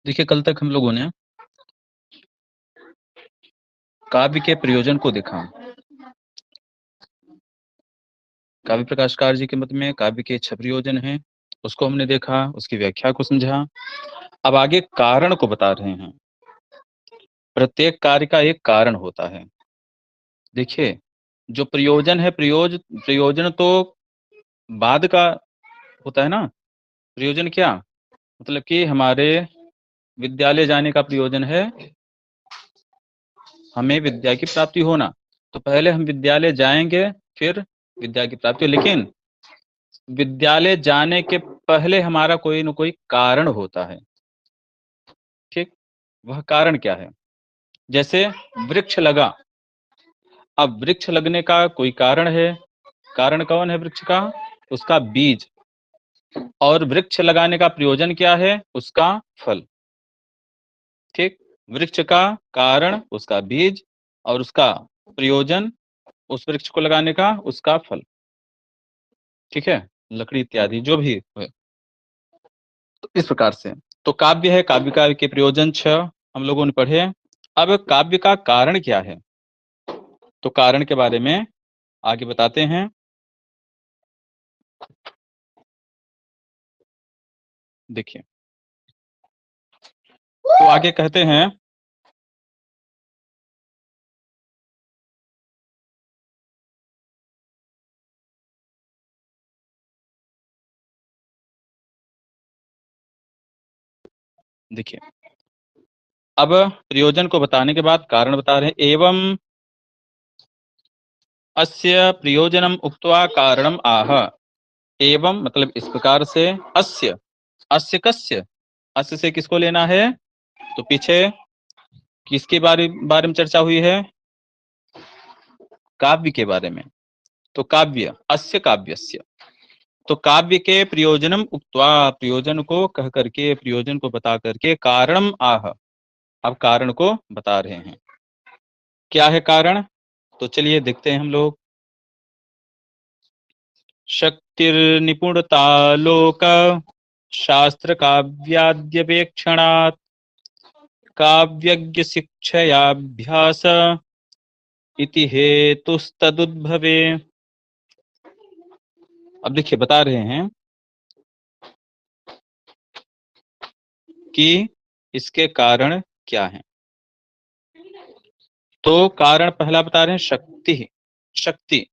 देखिए, कल तक हम लोगों ने काव्य के प्रयोजन को देखा। काव्य प्रकाशकार जी के मत में काव्य के 6 प्रयोजन हैं, उसको हमने देखा, उसकी व्याख्या को समझा। अब आगे कारण को बता रहे हैं। प्रत्येक कार्य का एक कारण होता है। देखिए, जो प्रयोजन है, प्रयोजन तो बाद का होता है ना। प्रयोजन क्या? मतलब कि हमारे विद्यालय जाने का प्रयोजन है हमें विद्या की प्राप्ति होना। तो पहले हम विद्यालय जाएंगे, फिर विद्या की प्राप्ति। लेकिन विद्यालय जाने के पहले हमारा कोई न कोई कारण होता है। ठीक, वह कारण क्या है? जैसे वृक्ष लगा। अब वृक्ष लगने का कोई कारण है। कारण कौन है वृक्ष का? उसका बीज। और वृक्ष लगाने का प्रयोजन क्या है? उसका फल। ठीक, वृक्ष का कारण उसका बीज और उसका प्रयोजन उस वृक्ष को लगाने का उसका फल। ठीक है, लकड़ी इत्यादि जो भी है। तो इस प्रकार से तो काव्य है, काव्य के प्रयोजन 6 हम लोगों ने पढ़े। अब काव्य का कारण क्या है? तो कारण के बारे में आगे बताते हैं। देखिए, तो आगे कहते हैं, देखिए अब प्रयोजन को बताने के बाद कारण बता रहे हैं। एवं अस्य प्रयोजनम उक्त्वा कारणम आह। एवं मतलब इस प्रकार से। अस्य, अस्य कस्य? अस्य से किसको लेना है? तो पीछे किसके बारे में चर्चा हुई है? काव्य के बारे में। तो काव्य, अस्य काव्यस्य। तो काव्य के प्रयोजनम उक्त्वा, प्रयोजन को कह करके, प्रयोजन को बता करके कारणम आह। अब कारण को बता रहे हैं। क्या है कारण? तो चलिए देखते हैं हम लोग। शक्तिर्निपुणता लोक शास्त्र काव्याद्यपेक्षणात् काव्यज्ञ शिक्षयाभ्यास इति हेतुस्तदुद्भवे। अब देखिए बता रहे हैं कि इसके कारण क्या हैं। तो कारण पहला बता रहे हैं शक्ति। शक्ति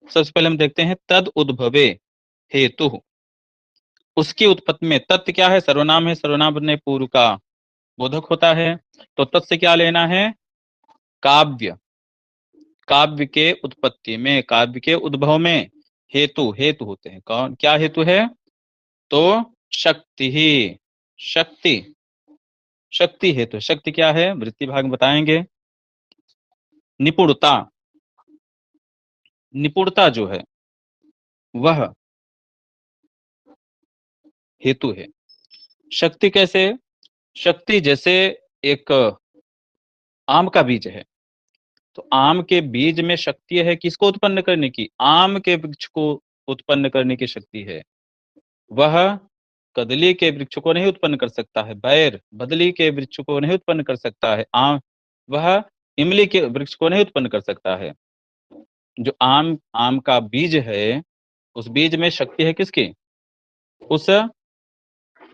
सबसे पहले हम देखते हैं तद उद्भवे हेतु। उसकी उत्पत्ति में तत् क्या है? सर्वनाम है। सर्वनाम बनने पूर्व का बोधक होता है। तो तत् से क्या लेना है? काव्य। काव्य के उत्पत्ति में, काव्य के उद्भव में हेतु, हेतु होते हैं। कौन, क्या हेतु है? तो शक्ति ही। शक्ति, शक्ति हेतु। शक्ति क्या है? वृत्ति भाग में बताएंगे। निपुणता, निपुणता जो है वह हेतु है। शक्ति कैसे? शक्ति जैसे एक आम का बीज है। तो आम के बीज में शक्ति है किसको उत्पन्न करने की? आम के वृक्ष को उत्पन्न करने की शक्ति है। वह कदली के वृक्ष को नहीं उत्पन्न कर सकता है। बैर बदली के वृक्ष को नहीं उत्पन्न कर सकता है। आम, वह इमली के वृक्ष को नहीं उत्पन्न कर सकता है। जो आम, आम का बीज है, उस बीज में शक्ति है किसकी? उस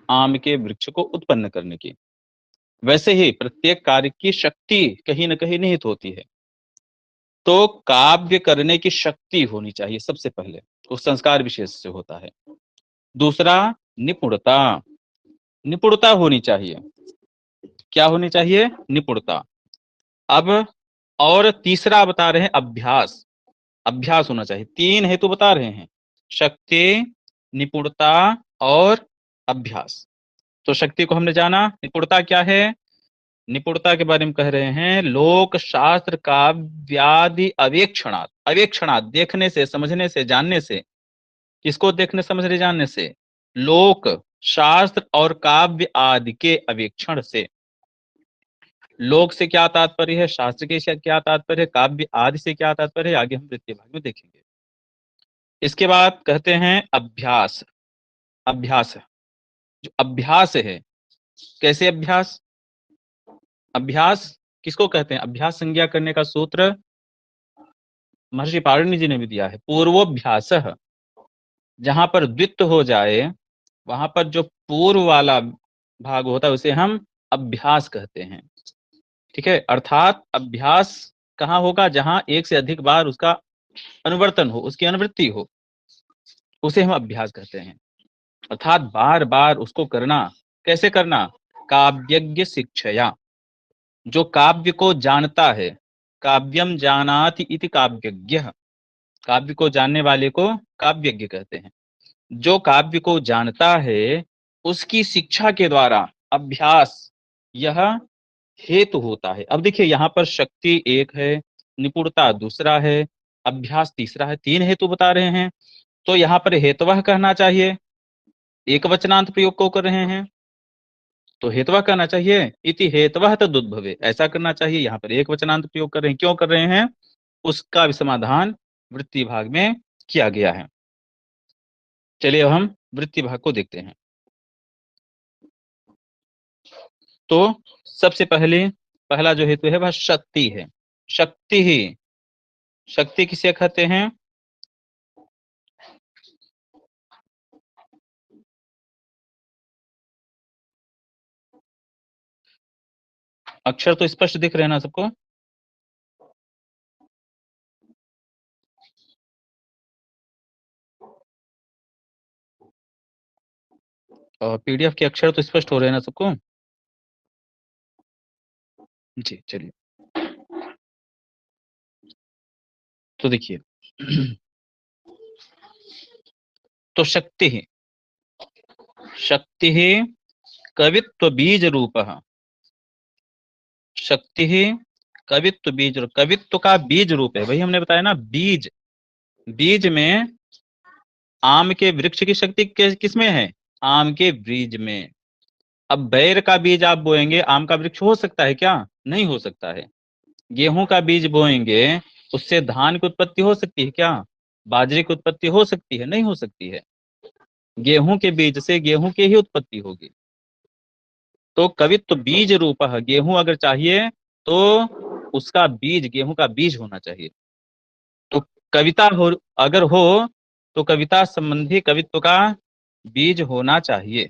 आम के वृक्ष को उत्पन्न करने की। वैसे ही प्रत्येक कार्य की शक्ति कहीं न कहीं निहित होती है। तो काव्य करने की शक्ति होनी चाहिए सबसे पहले, उस संस्कार विशेष से होता है। दूसरा निपुणता, निपुणता होनी चाहिए। क्या होनी चाहिए? निपुणता। अब और तीसरा बता रहे हैं अभ्यास। अभ्यास होना चाहिए। 3 हेतु बता रहे हैं, शक्ति, निपुणता और अभ्यास। तो शक्ति को हमने जाना। निपुणता क्या है? निपुणता के बारे में कह रहे हैं लोक शास्त्र काव्यादि अवेक्षणात्। अवेक्षणात् देखने से, समझने से, जानने से। किसको देखने, समझने, जानने से? लोक शास्त्र और काव्य आदि के अवेक्षण से। लोक से क्या तात्पर्य है? शास्त्र के से क्या तात्पर्य है? काव्य आदि से क्या तात्पर्य है? आगे हम तृतीय भाग में देखेंगे। इसके बाद कहते हैं अभ्यास। अभ्यास जो अभ्यास है, कैसे अभ्यास? अभ्यास किसको कहते हैं? अभ्यास संज्ञा करने का सूत्र महर्षि पाणिनि जी ने भी दिया है, पूर्वोभ्यास। जहां पर द्वित्व हो जाए, वहां पर जो पूर्व वाला भाग होता है उसे हम अभ्यास कहते हैं। ठीक है, अर्थात अभ्यास कहाँ होगा? जहां एक से अधिक बार उसका अनुवर्तन हो, उसकी अनुवृत्ति हो, उसे हम अभ्यास कहते हैं। अर्थात बार बार उसको करना। कैसे करना? काव्यज्ञ शिक्षया। जो काव्य को जानता है, काव्यम जानाति इति काव्यज्ञ, काव्य को जानने वाले को काव्यज्ञ कहते हैं। जो काव्य को जानता है उसकी शिक्षा के द्वारा अभ्यास यह हेतु होता है। अब देखिए यहाँ पर शक्ति एक है, निपुणता दूसरा है, अभ्यास तीसरा है, तीन हेतु बता रहे हैं। तो यहाँ पर हेतवः कहना चाहिए, एक वचनांत प्रयोग को कर रहे हैं तो हेतवः कहना चाहिए, इति हेतवः तदुद्भवे, ऐसा करना चाहिए। यहाँ पर एक वचनांत प्रयोग कर रहे हैं, क्यों कर रहे हैं? उसका भी समाधान वृत्ति भाग में किया गया है। चलिए अब हम वृत्ति भाग को देखते हैं। तो सबसे पहले पहला जो हेतु है वह शक्ति है। शक्ति ही, शक्ति किसे कहते हैं? अक्षर तो स्पष्ट दिख रहे हैं ना सबको? और पीडीएफ के अक्षर तो स्पष्ट हो रहे हैं ना सबको? जी चलिए। तो देखिए तो शक्ति ही, शक्ति ही कवित्व बीज रूप। शक्ति ही कवित्व बीज, कवित्व का बीज रूप है। वही हमने बताया ना, बीज, बीज में आम के वृक्ष की शक्ति किसमें है? आम के बीज में। अब बैर का बीज आप बोएंगे, आम का वृक्ष हो सकता है क्या? नहीं हो सकता है। गेहूं का बीज बोएंगे, उससे धान की उत्पत्ति हो सकती है क्या? बाजरे की उत्पत्ति हो सकती है? नहीं हो सकती है। गेहूं के बीज से गेहूं की ही उत्पत्ति होगी। तो कवित्व बीज रूप, गेहूं अगर चाहिए तो उसका बीज, गेहूं का बीज होना चाहिए। तो कविता हो, अगर हो तो कविता संबंधी कवित्व का बीज होना चाहिए।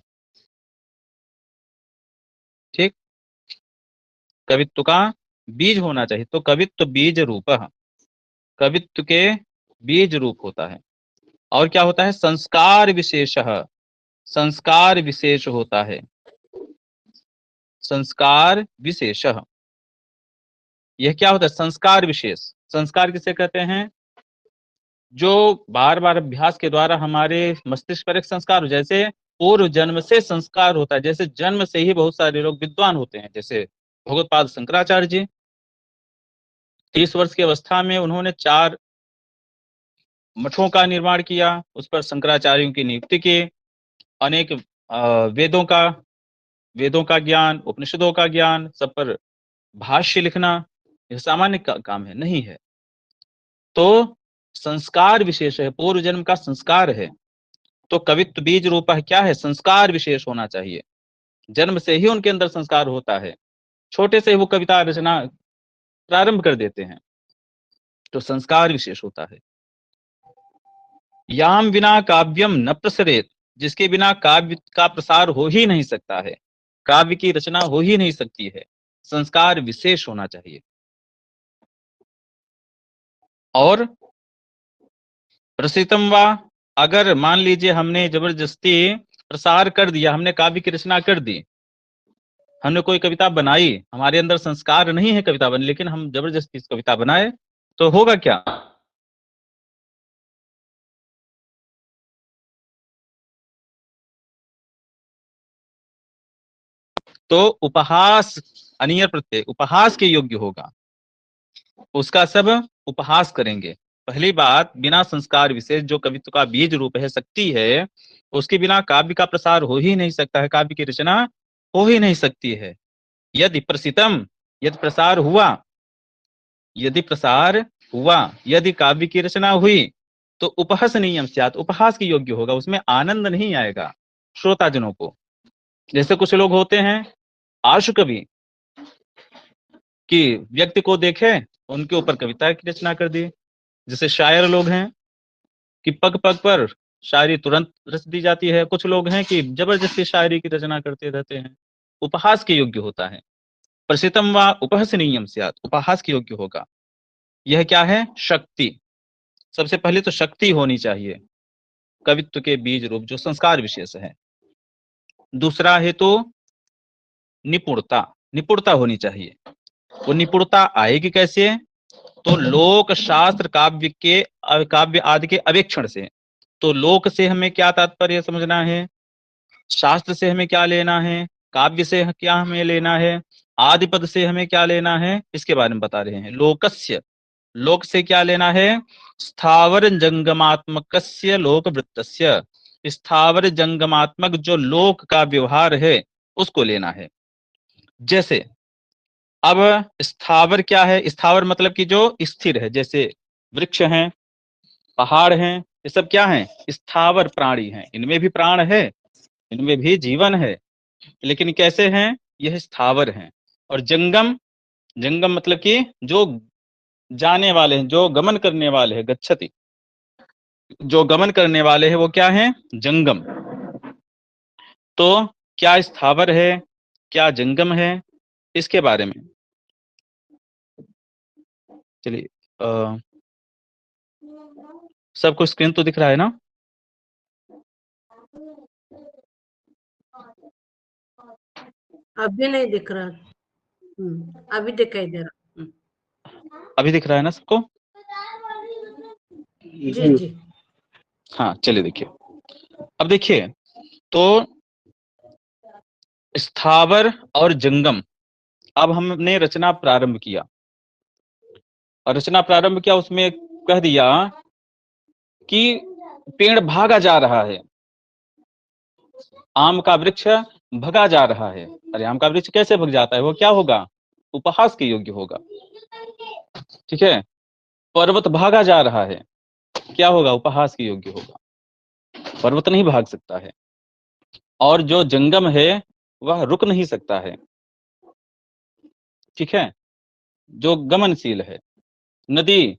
ठीक, कवित्व का बीज होना चाहिए। तो कवित्व बीज रूप, कवित्व के बीज रूप होता है। और क्या होता है? संस्कार विशेष, संस्कार विशेष होता है। संस्कार विशेष, यह क्या होता है? संस्कार विशेष। संस्कार किसे कहते हैं? जो बार बार अभ्यास के द्वारा हमारे मस्तिष्क पर एक संस्कार हो, जैसे पूर्व जन्म से संस्कार होता है। जैसे जन्म से ही बहुत सारे लोग विद्वान होते हैं, जैसे भगवत्पाद शंकराचार्य जी 30 वर्ष की अवस्था में उन्होंने 4 मठों का निर्माण किया, उस पर शंकराचार्यों की नियुक्ति की, अनेक वेदों का, वेदों का ज्ञान, उपनिषदों का ज्ञान, सब पर भाष्य लिखना, यह सामान्य काम है? नहीं है। तो संस्कार विशेष है, पूर्व जन्म का संस्कार है। तो कवित्व बीज रूप है, क्या है? संस्कार विशेष होना चाहिए। जन्म से ही उनके अंदर संस्कार होता है, छोटे से ही वो कविता रचना प्रारंभ कर देते हैं। तो संस्कार विशेष होता है। याम बिना काव्यम न प्रसरेत, जिसके बिना काव्य का प्रसार हो ही नहीं सकता है, काव्य की रचना हो ही नहीं सकती है। संस्कार विशेष होना चाहिए। और प्रसितम वा, अगर मान लीजिए हमने जबरदस्ती प्रसार कर दिया, हमने काव्य की रचना कर दी, हमने कोई कविता बनाई, हमारे अंदर संस्कार नहीं है कविता बन, लेकिन हम जबरदस्ती इस कविता बनाए, तो होगा क्या? तो उपहास, अनियर प्रत्यय उपहास के योग्य होगा। उसका सब उपहास करेंगे। पहली बात, बिना संस्कार विशेष जो कवित्व का बीज रूप है, शक्ति है, उसके बिना काव्य का प्रसार हो ही नहीं सकता है, काव्य की रचना हो ही नहीं सकती है। यदि प्रसितम, यदि प्रसार हुआ, यदि प्रसार हुआ, यदि काव्य की रचना हुई, तो उपहास नियम स्यात्, उपहास की योग्य होगा, उसमें आनंद नहीं आएगा श्रोताजनों को। जैसे कुछ लोग होते हैं आशु कवि, कि व्यक्ति को देखे उनके ऊपर कविता की रचना कर दी। जैसे शायर लोग हैं कि पग पग पर शायरी तुरंत रच दी जाती है। कुछ लोग हैं कि जबरदस्ती शायरी की रचना करते रहते हैं। उपहास के योग्य होता है। प्रसितम व उपहसनीयम स्यात्, उपहास के योग्य होगा। यह क्या है? शक्ति। सबसे पहले तो शक्ति होनी चाहिए, कवित्व के बीज रूप जो संस्कार विशेष है। दूसरा है तो निपुणता, निपुणता होनी चाहिए। वो निपुणता आएगी कैसे? तो लोक शास्त्र काव्य के काव्य आदि के अवेक्षण से। तो लोक से हमें क्या तात्पर्य समझना है, शास्त्र से हमें क्या लेना है, काव्य से क्या हमें लेना है, आदि पद से हमें क्या लेना है, इसके बारे में बता रहे हैं। लोकस्य, लोक से क्या लेना है? स्थावर जंगमात्मकस्य लोक वृत्तस्य, स्थावर जंगमात्मक जो लोक का व्यवहार है उसको लेना है। जैसे अब स्थावर क्या है? स्थावर मतलब कि जो स्थिर है, जैसे वृक्ष हैं, पहाड़ हैं, ये सब क्या हैं? स्थावर प्राणी हैं। इनमें भी प्राण है, इनमें भी जीवन है, लेकिन कैसे हैं? यह स्थावर हैं। और जंगम, जंगम मतलब कि जो जाने वाले हैं, जो गमन करने वाले हैं, गच्छति, जो गमन करने वाले हैं वो क्या है? जंगम। तो क्या स्थावर है, क्या जंगम है, इसके बारे में चलिए। सबको स्क्रीन तो दिख रहा है ना? अभी नहीं दिख रहा। अभी दिखाई दे रहा। अभी दिख रहा है ना सबको? जी जी। हाँ चलिए देखिए। अब देखिए, तो स्थावर और जंगम, अब हमने रचना प्रारंभ किया, और रचना प्रारंभ किया उसमें कह दिया कि पेड़ भागा जा रहा है, आम का वृक्ष भगा जा रहा है। अरे आम का वृक्ष कैसे भग जाता है? वो क्या होगा? उपहास के योग्य होगा। ठीक है। पर्वत भागा जा रहा है, क्या होगा? उपहास के योग्य होगा। पर्वत नहीं भाग सकता है। और जो जंगम है वह रुक नहीं सकता है। ठीक है, जो गमनशील है। नदी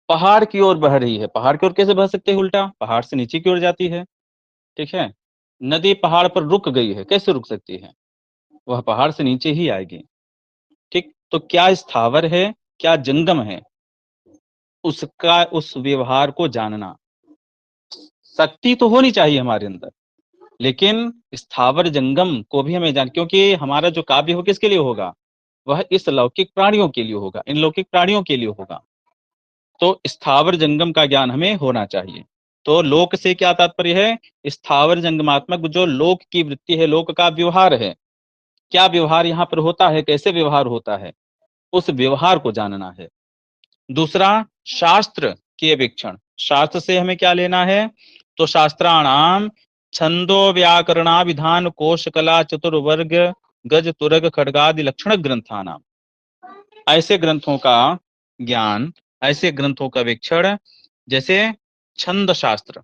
पहाड़ की ओर बह रही है, पहाड़ की ओर कैसे बह सकते हैं? उल्टा पहाड़ से नीचे की ओर जाती है। ठीक है, नदी पहाड़ पर रुक गई है, कैसे रुक सकती है? वह पहाड़ से नीचे ही आएगी। ठीक, तो क्या स्थावर है, क्या जंगम है, उसका उस व्यवहार को जानना। शक्ति तो होनी चाहिए हमारे अंदर, लेकिन स्थावर जंगम को भी हमें जान, क्योंकि हमारा जो काव्य हो किसके लिए होगा? वह इस लौकिक प्राणियों के लिए होगा, इन लौकिक प्राणियों के लिए होगा। तो स्थावर जंगम का ज्ञान हमें होना चाहिए। तो लोक से क्या तात्पर्य है? स्थावर जंगमात्मक जो लोक की वृत्ति है, लोक का व्यवहार है, क्या व्यवहार यहाँ पर होता है, कैसे व्यवहार होता है, उस व्यवहार को जानना है। दूसरा, शास्त्र के अवेक्षण। शास्त्र से हमें क्या लेना है? तो शास्त्राणाम छंदो व्याकरणा विधान कोश कला चतुर्वर्ग गज तुरग खड्गादि लक्षण ग्रंथानाम, ऐसे ग्रंथों का ज्ञान, ऐसे ग्रंथों का अवेक्षण। जैसे छंद शास्त्र,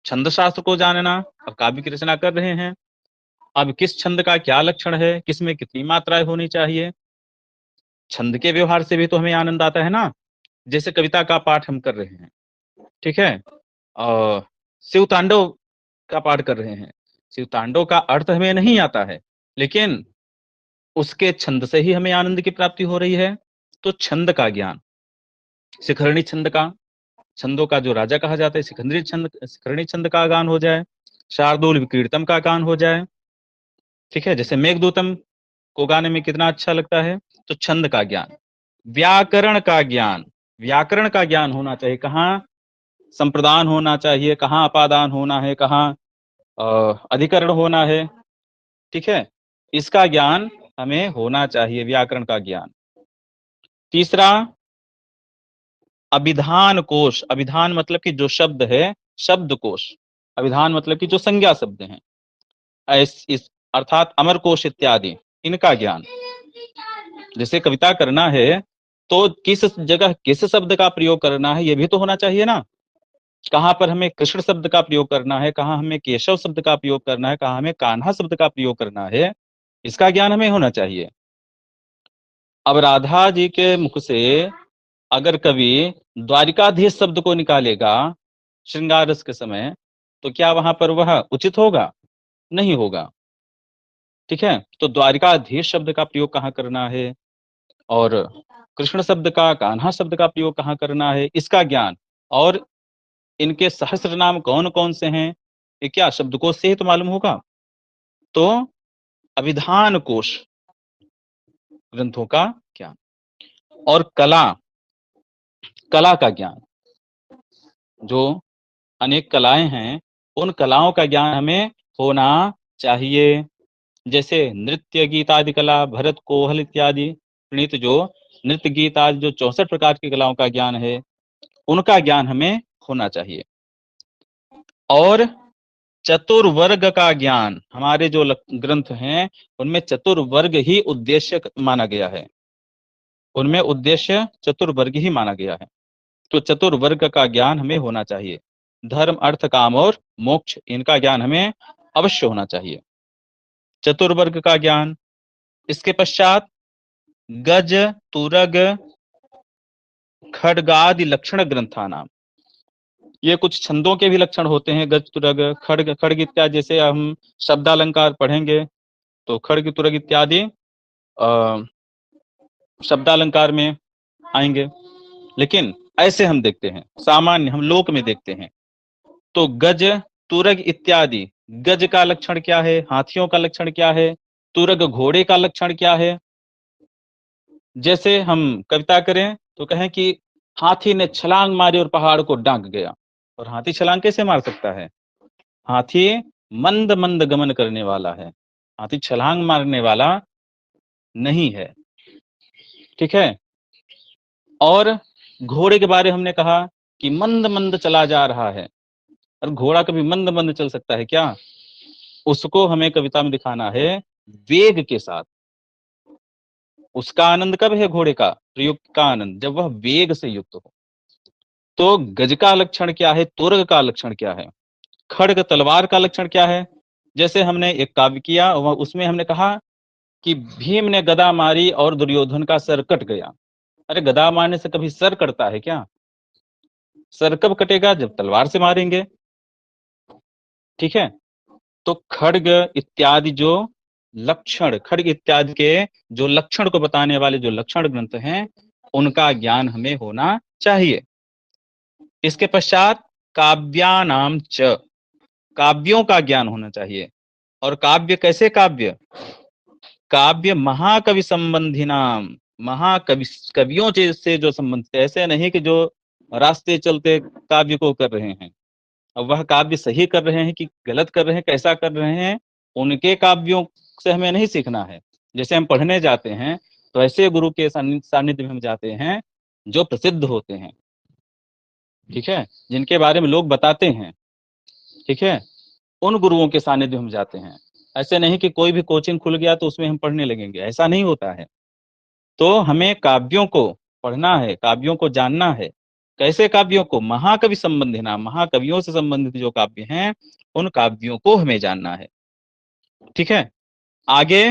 छंद शास्त्र को जानना। अब काव्य की रचना कर रहे हैं, अब किस छंद का क्या लक्षण है, किसमें कितनी मात्राएं होनी चाहिए, छंद के व्यवहार से भी तो हमें आनंद आता है ना। जैसे कविता का पाठ हम कर रहे हैं, ठीक है, और शिव तांडव का पाठ कर रहे हैं। शिव तांडव का अर्थ हमें नहीं आता है, लेकिन उसके छंद से ही हमें आनंद की प्राप्ति हो रही है। तो छंद का ज्ञान, शिखरणी छंद का, छंदों का जो राजा कहा जाता है, शिखंडी छंद, शिखरणी छंद का गान हो जाए, शार्दूल विकीर्तम का गान हो जाए। ठीक है, जैसे मेघदूतम को गाने में कितना अच्छा लगता है। तो छंद का ज्ञान। व्याकरण का ज्ञान, व्याकरण का ज्ञान होना चाहिए, कहाँ संप्रदान होना चाहिए, कहाँ अपादान होना है, कहाँ अधिकरण होना है। ठीक है, इसका ज्ञान हमें होना चाहिए, व्याकरण का ज्ञान। तीसरा, अभिधान कोश। अभिधान मतलब कि जो शब्द है, शब्द कोश। अभिधान मतलब कि जो संज्ञा शब्द हैं, इस अर्थात अमर कोश इत्यादि, इनका ज्ञान। जैसे कविता करना है तो किस जगह किस शब्द का प्रयोग करना है, यह भी तो होना चाहिए ना। कहाँ पर हमें कृष्ण शब्द का प्रयोग करना है, कहाँ हमें केशव शब्द का प्रयोग करना है, कहाँ हमें कान्हा शब्द का प्रयोग करना है, इसका ज्ञान हमें होना चाहिए। अब राधा जी के मुख से अगर कभी द्वारिकाधीश शब्द को निकालेगा श्रृंगार रस के समय, तो क्या वहां पर वह उचित होगा? नहीं होगा। ठीक है, तो द्वारिकाधीश शब्द का प्रयोग कहाँ करना है और कृष्ण शब्द का, कान्हा शब्द का प्रयोग कहाँ करना है, इसका ज्ञान, और इनके सहस्त्र नाम कौन कौन से हैं, ये क्या शब्दकोश से ही तो मालूम होगा। तो अभिधान कोश ग्रंथों का ज्ञान और कला, कला का ज्ञान, जो अनेक कलाएं हैं उन कलाओं का ज्ञान हमें होना चाहिए। जैसे नृत्य गीत आदि कला, भरत कोहल इत्यादि प्रणीत जो नृत्य गीत आदि जो 64 प्रकार की कलाओं का ज्ञान है, उनका ज्ञान हमें होना चाहिए। और चतुर्वर्ग का ज्ञान, हमारे जो ग्रंथ हैं उनमें चतुर्वर्ग ही उद्देश्य माना गया है, उनमें उद्देश्य चतुर्वर्ग ही माना गया है। तो चतुर्वर्ग का ज्ञान हमें होना चाहिए। धर्म अर्थ काम और मोक्ष, इनका ज्ञान हमें अवश्य होना चाहिए, चतुर्वर्ग का ज्ञान। इसके पश्चात गज, तुरग, खड्गादि लक्षण ग्रंथा नाम, ये कुछ छंदों के भी लक्षण होते हैं। गज, तुरग, खड्ग, खड्ग इत्यादि, जैसे हम शब्दालंकार पढ़ेंगे तो खड्ग तुरग इत्यादि शब्दालंकार में आएंगे। लेकिन ऐसे हम देखते हैं, सामान्य हम लोक में देखते हैं, तो गज, तुरग इत्यादि, गज का लक्षण क्या है, हाथियों का लक्षण क्या है, तुरग घोड़े का लक्षण क्या है। जैसे हम कविता करें तो कहें कि हाथी ने छलांग मारी और पहाड़ को डांग गया। और हाथी छलांग कैसे मार सकता है? हाथी मंद मंद गमन करने वाला है, हाथी छलांग मारने वाला नहीं है। ठीक है, और घोड़े के बारे हमने कहा कि मंद मंद चला जा रहा है। और घोड़ा कभी मंद मंद चल सकता है क्या? उसको हमें कविता में दिखाना है वेग के साथ। उसका आनंद कब है? घोड़े का प्रयुक्त का आनंद जब वह वेग से युक्त हो। तो गज का लक्षण क्या है, तुरग का लक्षण क्या है, खड्ग तलवार का लक्षण क्या है। जैसे हमने एक काव्य किया, उसमें हमने कहा कि भीम ने गदा मारी और दुर्योधन का सर कट गया। अरे गदा मारने से कभी सर कटता है क्या? सर कब कटेगा? जब तलवार से मारेंगे। ठीक है, तो खड्ग इत्यादि जो लक्षण, खड्ग इत्यादि के जो लक्षण को बताने वाले जो लक्षण ग्रंथ हैं, उनका ज्ञान हमें होना चाहिए। इसके पश्चात काव्यानाम च, काव्यों का ज्ञान होना चाहिए। और काव्य कैसे काव्य? काव्य महाकवि संबंधी नाम, महाकवि, कवियों से जो संबंधित है। ऐसे नहीं कि जो रास्ते चलते काव्य को कर रहे हैं, अब वह काव्य सही कर रहे हैं कि गलत कर रहे हैं, कैसा कर रहे हैं, उनके काव्यों से हमें नहीं सीखना है। जैसे हम पढ़ने जाते हैं तो ऐसे गुरु के सानिध्य में हम जाते हैं जो प्रसिद्ध होते हैं। ठीक है, जिनके बारे में लोग बताते हैं। ठीक है, उन गुरुओं के सानिध्य में हम जाते हैं। ऐसे नहीं कि कोई भी कोचिंग खुल गया तो उसमें हम पढ़ने लगेंगे, ऐसा नहीं होता है। तो हमें काव्यों को पढ़ना है, काव्यों को जानना है। कैसे काव्यों को? महाकवि संबंधी नाम, महाकवियों से संबंधित जो काव्य हैं उन काव्यों को हमें जानना है। ठीक है, आगे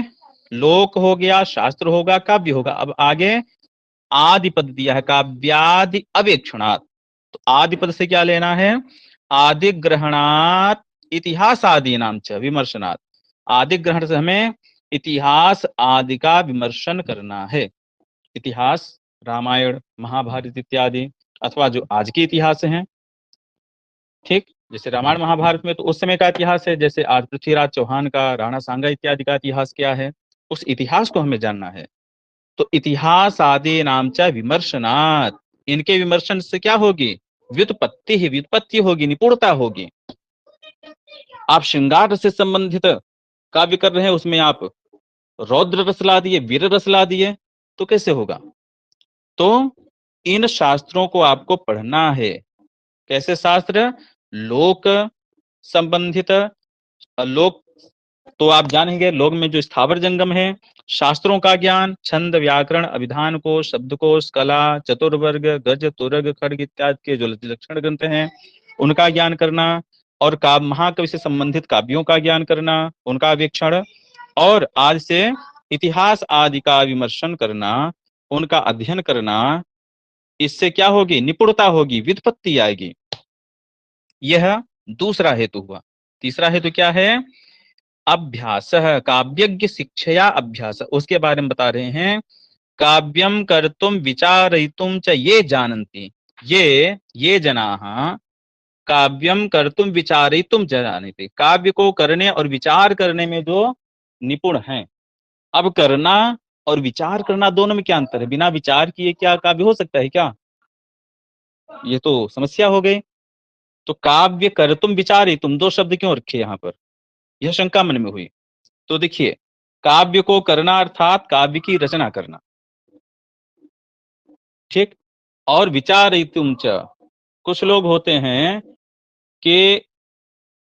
लोक हो गया, शास्त्र होगा, काव्य होगा। अब आगे आदि पद दिया है, काव्यादि अवेक्षणात्। तो आदि पद से क्या लेना है? आदि ग्रहणात् इतिहास आदि नाम च विमर्शनात्। आदि ग्रहण से हमें इतिहास आदि का विमर्शन करना है। इतिहास, रामायण, महाभारत इत्यादि, अथवा जो आज के इतिहास हैं। ठीक, जैसे रामायण महाभारत में तो उस समय का इतिहास है, जैसे आज पृथ्वीराज चौहान का, राणा सांगा इत्यादि का इतिहास क्या है, उस इतिहास को हमें जानना है। तो इतिहास आदि नाम च विमर्शनात्, इनके विमर्शन से क्या होगी? व्युत्पत्ति ही, व्युत्पत्ति होगी, निपुणता होगी। आप श्रृंगार से संबंधित काव्य कर रहे हैं, उसमें आप रौद्र रस ला दिए, वीर रस ला दिए, तो कैसे होगा? तो इन शास्त्रों को आपको पढ़ना है। कैसे शास्त्र? लोक संबंधित, लोक तो आप जानेंगे, लोक में जो स्थावर जंगम है, शास्त्रों का ज्ञान, छंद, व्याकरण, अभिधान कोश, शब्दकोश, कला, चतुर्वर्ग, गज, तुरग, खड्ग इत्यादि के जो लक्षण ग्रंथ हैं उनका ज्ञान करना, और काव्य महाकवि से संबंधित काव्यों का ज्ञान करना, उनका वेक्षण, और आज से इतिहास आदि का विमर्शन करना, उनका अध्ययन करना। इससे क्या होगी? निपुणता होगी, व्युत्पत्ति आएगी। यह दूसरा हेतु हुआ। तीसरा हेतु क्या है? अभ्यास, काव्यज्ञ शिक्षया अभ्यास, उसके बारे में बता रहे हैं। काव्यम कर्तुम विचारयितुम च ये जानन्ति, ये जनाः काव्यम कर्तुम विचारयितुम जानन्ति, काव्य को करने और विचार करने में जो निपुण हैं। अब करना और विचार करना दोनों में क्या अंतर है? बिना विचार किए क्या काव्य हो सकता है क्या? ये तो समस्या हो गई। तो काव्य कर्तुम विचारयितुम, दो शब्द क्यों रखे यहाँ पर? यह शंका मन में हुई। तो देखिए, काव्य को करना अर्थात काव्य की रचना करना, ठीक। और विचारयितुम च, कुछ लोग होते हैं कि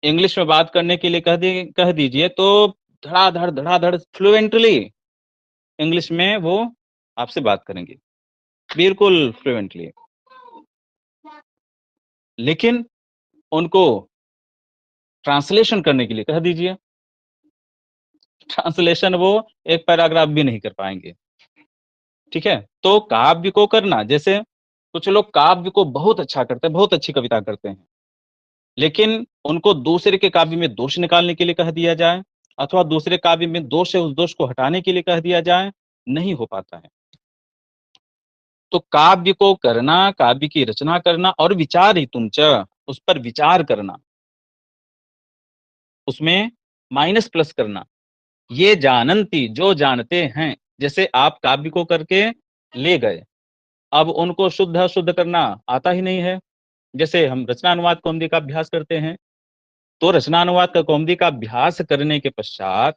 इंग्लिश में बात करने के लिए कह दीजिए तो धड़ाधड़ फ्लुएंटली इंग्लिश में वो आपसे बात करेंगे, बिल्कुल फ्लुएंटली। लेकिन उनको ट्रांसलेशन करने के लिए कह दीजिए, ट्रांसलेशन वो एक पैराग्राफ भी नहीं कर पाएंगे, ठीक है। तो काव्य को करना, जैसे कुछ लोग काव्य को बहुत अच्छा करते हैं, बहुत अच्छी कविता करते हैं, लेकिन उनको दूसरे के काव्य में दोष निकालने के लिए कह दिया जाए, अथवा दूसरे काव्य में दोष है, उस दोष को हटाने के लिए कह दिया जाए, नहीं हो पाता है। तो काव्य को करना, काव्य की रचना करना, और विचार ही तुम च, उस पर विचार करना, उसमें माइनस प्लस करना। ये जानन्ति, जो जानते हैं। जैसे आप काव्य को करके ले गए, अब उनको शुद्ध अशुद्ध करना आता ही नहीं है। जैसे हम रचनानुवाद कौमुदी का अभ्यास करते हैं, तो रचनानुवाद का कौमुदी का अभ्यास करने के पश्चात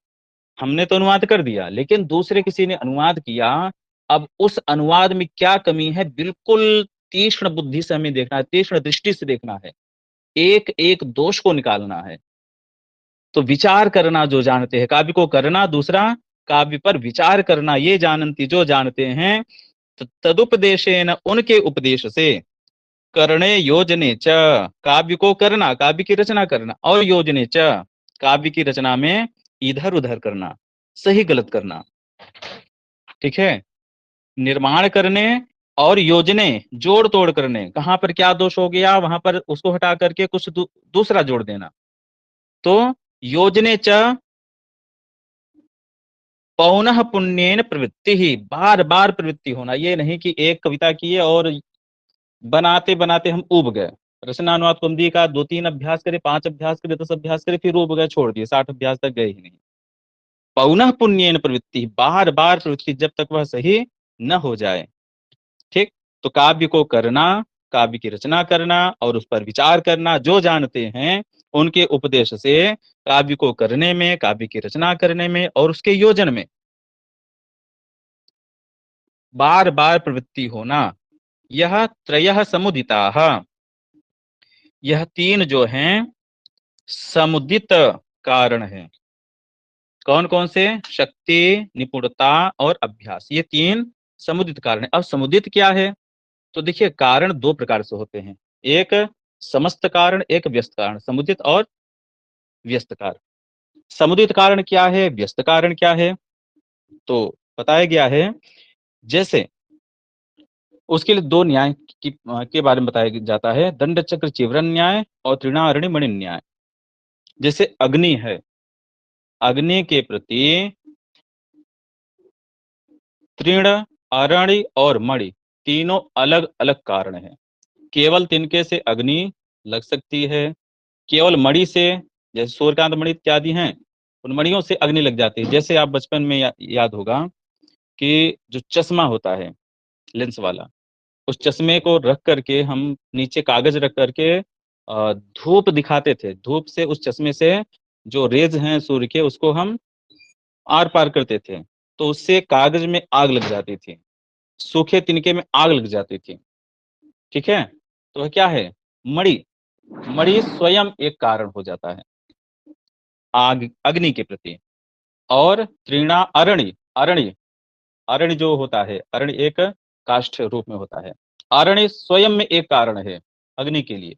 हमने तो अनुवाद कर दिया, लेकिन दूसरे किसी ने अनुवाद किया। अब उस अनुवाद में क्या कमी है, बिल्कुल तीक्ष्ण बुद्धि से हमें देखना है, तीक्ष्ण दृष्टि से देखना है, एक एक दोष को निकालना है। तो विचार करना, जो जानते हैं, काव्य को करना, दूसरा काव्य पर विचार करना। ये जानन्ति, जो जानते हैं। तदुपदेशेन, उनके उपदेश से। करणे योजने च, काव्य को करना, काव्य की रचना करना, और योजने च, काव्य की रचना में इधर उधर करना, सही गलत करना, ठीक है। निर्माण करने और योजने, जोड़ तोड़ करने, कहां पर क्या दोष हो गया वहां पर उसको हटा करके कुछ दूसरा जोड़ देना। तो योजने च पौनः पुण्येन प्रवृत्ति ही, बार बार प्रवृत्ति होना। ये नहीं कि एक कविता की है और बनाते बनाते हम ऊब गए, रचनानुवाद कुंदी का 2-3 अभ्यास करे, 5 अभ्यास करे, 10 अभ्यास करे, फिर ऊब गए, छोड़ दिए, 60 अभ्यास तक गए ही नहीं। पौनः पुण्येन प्रवृत्ति, बार बार प्रवृत्ति, जब तक वह सही न हो जाए, ठीक। तो काव्य को करना, काव्य की रचना करना, और उस पर विचार करना, जो जानते हैं उनके उपदेश से काव्य को करने में, काव्य की रचना करने में, और उसके योजन में बार बार प्रवृत्ति होना। यह त्रयः समुदिताः, यह 3 जो हैं समुदित कारण है। कौन कौन से? शक्ति, निपुणता और अभ्यास, ये 3 समुदित कारण है। अब समुदित क्या है? तो देखिए, कारण 2 प्रकार से होते हैं, एक समस्त कारण, एक व्यस्त कारण। समुदित और व्यस्त कारण। समुदित कारण क्या है, व्यस्त कारण क्या है, तो बताया गया है। जैसे उसके लिए 2 न्याय के बारे में बताया जाता है, दंड चक्र चिवरन न्याय और तृणारण्य मणि न्याय। जैसे अग्नि है, अग्नि के प्रति तृण, अरणि और मणि, तीनों अलग अलग कारण हैं। केवल तिनके से अग्नि लग सकती है, केवल मणि से, जैसे सूर्यकांत मणि इत्यादि हैं, उन मणियों से अग्नि लग जाती है। जैसे आप बचपन में याद होगा कि जो चश्मा होता है लेंस वाला, उस चश्मे को रख करके हम नीचे कागज रख करके धूप दिखाते थे, धूप से उस चश्मे से जो रेज हैं सूर्य के, उसको हम आर पार करते थे, तो उससे कागज में आग लग जाती थी, सूखे तिनके में आग लग जाती थी, ठीक है। तो वह क्या है? मणि। मणि स्वयं एक कारण हो जाता है आग, अग्नि के प्रति। और तृणा अरणि, अरणि, अरणि जो होता है, अरणि एक काष्ठ रूप में होता है, अरणि स्वयं में एक कारण है अग्नि के लिए।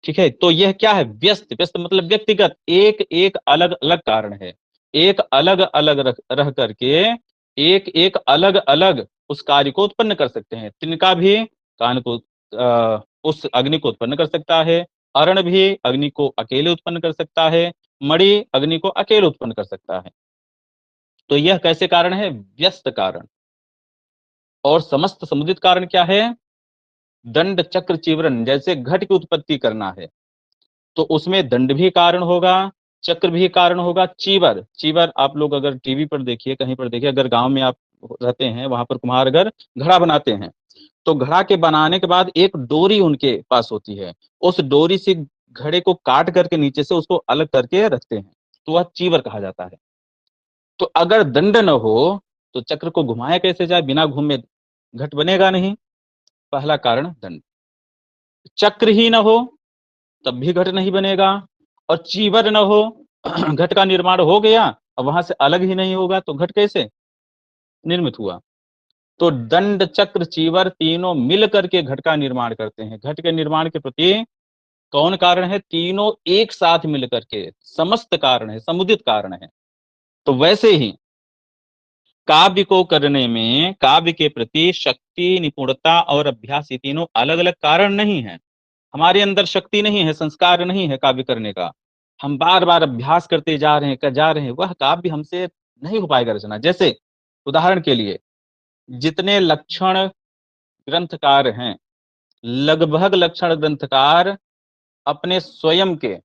ठीक है, तो यह क्या है, व्यस्त, व्यस्त मतलब व्यक्तिगत, एक एक अलग अलग कारण है, एक अलग अलग रह करके एक एक अलग अलग उस कार्य को उत्पन्न कर सकते हैं। तिनका भी कान को उस अग्नि को उत्पन्न कर सकता है, अरण भी अग्नि को अकेले उत्पन्न कर सकता है, मणि अग्नि को अकेले उत्पन्न कर सकता है। तो यह कैसे कारण है, व्यस्त कारण। और समस्त समुदित कारण क्या है, दंड चक्र चीवरण, जैसे घट की उत्पत्ति करना है तो उसमें दंड भी कारण होगा, चक्र भी कारण होगा, चीवर, चीवर आप लोग अगर टीवी पर देखिए, कहीं पर देखिए, अगर गांव में आप रहते हैं वहां पर कुम्हार अगर घड़ा बनाते हैं तो घड़ा के बनाने के बाद एक डोरी उनके पास होती है, उस डोरी से घड़े को काट करके नीचे से उसको अलग करके रखते हैं, तो वह चीवर कहा जाता है। तो अगर दंड न हो तो चक्र को घुमाया कैसे जाए, बिना घूमे घट बनेगा नहीं, पहला कारण दंड। चक्र ही न हो तब भी घट नहीं बनेगा, और चीवर न हो घट का निर्माण हो गया और वहां से अलग ही नहीं होगा तो घट कैसे निर्मित हुआ। तो दंड चक्र चीवर तीनों मिल करके घट का निर्माण करते हैं। घट के निर्माण के प्रति कौन कारण है, तीनों एक साथ मिल करके समस्त कारण है, समुदित कारण है। तो वैसे ही काव्य को करने में काव्य के प्रति शक्ति, निपुणता और अभ्यास, ये तीनों अलग अलग कारण नहीं है। हमारे अंदर शक्ति नहीं है, संस्कार नहीं है काव्य करने का, हम बार बार अभ्यास करते जा रहे हैं, वह काव्य हमसे नहीं हो पाएगा रचना। जैसे उदाहरण के लिए जितने लक्षण ग्रंथकार हैं, लगभग लक्षण ग्रंथकार अपने स्वयं के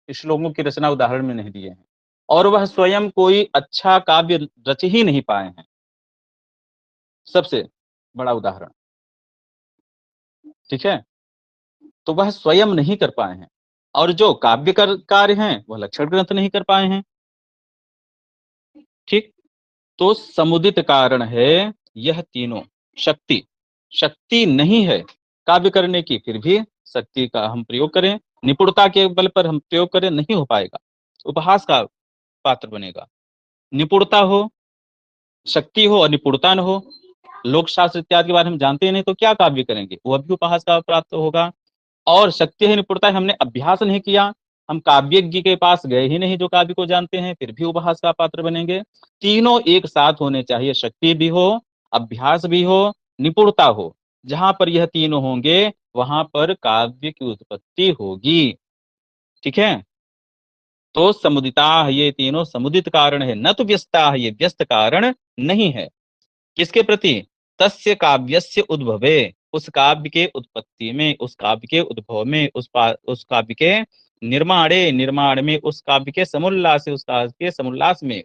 श्लोकों की रचना उदाहरण में नहीं दिए हैं, और वह स्वयं कोई अच्छा काव्य रच ही नहीं पाए हैं। सबसे बड़ा उदाहरण, ठीक है, तो वह स्वयं नहीं कर पाए हैं, और जो काव्यकार कार्य हैं वह लक्षण ग्रंथ नहीं कर पाए हैं। ठीक, तो समुदित कारण है यह तीनों। शक्ति, शक्ति नहीं है काव्य करने की, फिर भी शक्ति का हम प्रयोग करें, निपुणता के बल पर हम प्रयोग करें, नहीं हो पाएगा, उपहास का पात्र बनेगा। निपुणता हो, शक्ति हो और निपुणता न हो, लोक शास्त्र इत्यादि के बारे में हम जानते ही नहीं तो क्या काव्य करेंगे, वह भी उपहास का प्राप्त होगा। और शक्ति है, निपुणता है, हमने अभ्यास नहीं किया, हम काव्यज्ञ के पास गए ही नहीं जो काव्य को जानते हैं, फिर भी उपहास का पात्र बनेंगे। तीनों एक साथ होने चाहिए, शक्ति भी हो, अभ्यास भी हो, निपुणता हो। जहां पर यह तीनों होंगे वहां पर काव्य की उत्पत्ति होगी। ठीक है, तो समुदिता, ये तीनों समुदित कारण है, न तो व्यस्ता, ये व्यस्त कारण नहीं है। किसके प्रति, तस्य काव्यस्य उद्भवे, उस काव्य के उत्पत्ति में, उस काव्य के उद्भव में, उस काव्य के निर्माणे, निर्माण में, उस काव्य के समुल्लास, उस काव्य के समुल्लास में,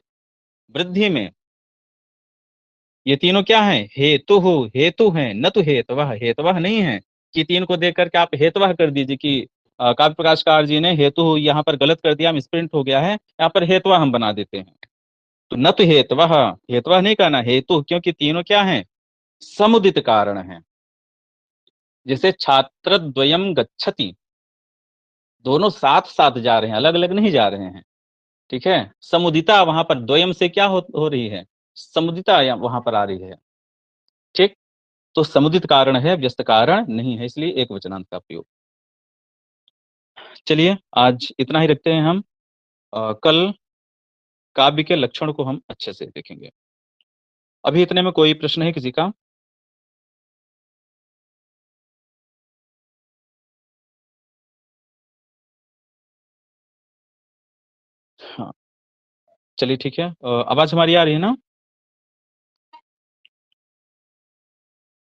वृद्धि में। ये तीनों क्या है, हेतु, हेतु है, न तो हेतवः, हेतवः नहीं है कि तीन को देख करके आप हेतवः कर दीजिए कि काव्य प्रकाशकार जी ने हेतु यहाँ पर गलत कर दिया, मिसप्रिंट हो गया है, यहाँ पर हेतवः हम बना देते हैं। तो न तो हेतवः, हेतवः नहीं कहना, हेतु, क्योंकि तीनों क्या है, समुदित कारण है। जैसे छात्र द्वयम गच्छति, दोनों साथ साथ जा रहे हैं, अलग अलग नहीं जा रहे हैं। ठीक है, समुदिता वहां पर द्वयम से क्या हो रही है, समुदिता वहां पर आ रही है। ठीक, तो समुदित कारण है, व्यस्त कारण नहीं है, इसलिए एक वचनांत का प्रयोग। चलिए आज इतना ही रखते हैं हम, कल काव्य के लक्षण को हम अच्छे से देखेंगे। अभी इतने में कोई प्रश्न है किसी का? हाँ, चलिए ठीक है, आवाज हमारी आ रही है ना?